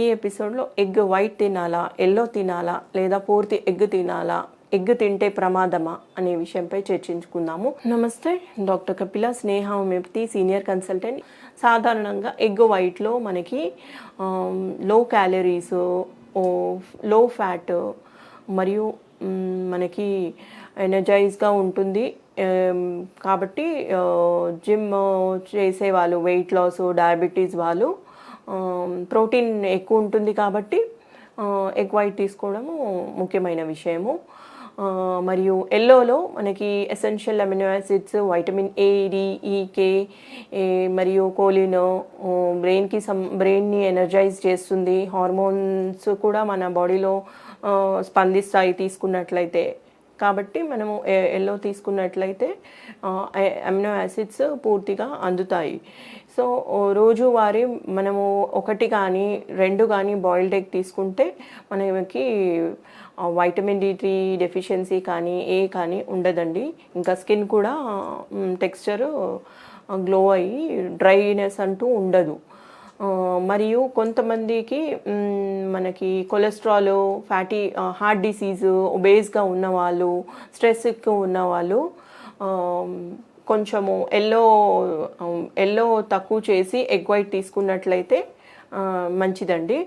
ఈ ఎపిసోడ్లో egg white తినాలా, ఎల్లో తినాలా, లేదా పూర్తి ఎగ్ తినాలా, ఎగ్ తింటే ప్రమాదమా అనే విషయంపై చర్చించుకుందాము. నమస్తే, డాక్టర్ కపిల, స్నేహ హోమియోపతి సీనియర్ కన్సల్టెంట్. సాధారణంగా ఎగ్ వైట్లో మనకి లో క్యాలరీస్, లో ఫ్యాట్ మరియు మనకి ఎనర్జైజ్గా ఉంటుంది. కాబట్టి జిమ్ చేసేవాళ్ళు, వెయిట్ లాస్, డయాబెటీస్ వాళ్ళు ప్రోటీన్ ఎక్కువ ఉంటుంది కాబట్టి ఎగ్ వైట్ తీసుకోవడము ముఖ్యమైన విషయము. మరియు ఎల్లోలో మనకి essential amino acids, vitamin A, D, E, K మరియు కోలిన్ బ్రెయిన్ని ఎనర్జైజ్ చేస్తుంది. హార్మోన్స్ కూడా మన బాడీలో స్పందిస్తాయి తీసుకున్నట్లయితే. కాబట్టి మనము ఎల్లో తీసుకున్నట్లయితే అమినో యాసిడ్స్ పూర్తిగా అందుతాయి. సో రోజువారీ మనము 1 కానీ 2 కానీ బాయిల్డ్ ఎగ్ తీసుకుంటే మనకి వైటమిన్ D3 డెఫిషియన్సీ కానీ కానీ ఉండదండి. ఇంకా స్కిన్ కూడా టెక్స్చర్ గ్లో అయ్యి డ్రైనెస్ అంటూ ఉండదు. మరియు కొంతమందికి మనకి కొలెస్ట్రాల్, ఫ్యాటీ హార్ట్ డిసీజు, ఒబేస్గా ఉన్నవాళ్ళు, స్ట్రెస్ ఎక్కువ ఉన్నవాళ్ళు కొంచెము ఎల్లో తక్కువ చేసి ఎగ్ వైట్ తీసుకున్నట్లయితే మంచిదండి.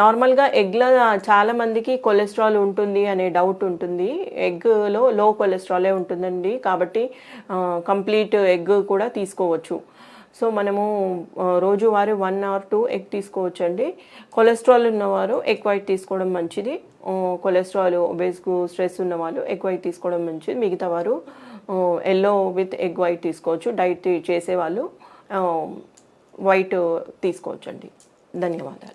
నార్మల్గా ఎగ్లో చాలామందికి కొలెస్ట్రాల్ ఉంటుంది అనే డౌట్ ఉంటుంది. ఎగ్లో లో కొలెస్ట్రాలే ఉంటుందండి, కాబట్టి కంప్లీట్ ఎగ్ కూడా తీసుకోవచ్చు. సో మనము రోజువారీ 1 or 2 ఎగ్ తీసుకోవచ్చు అండి. కొలెస్ట్రాల్ ఉన్నవారు ఎగ్ వైట్ తీసుకోవడం మంచిది. కొలెస్ట్రాల్, ఒబేస్కు, స్ట్రెస్ ఉన్నవాళ్ళు ఎగ్ వైట్ తీసుకోవడం మంచిది. మిగతా వారు ఎల్లో విత్ ఎగ్ వైట్ తీసుకోవచ్చు. డైట్ చేసేవాళ్ళు వైట్ తీసుకోవచ్చు అండి. ధన్యవాదాలు.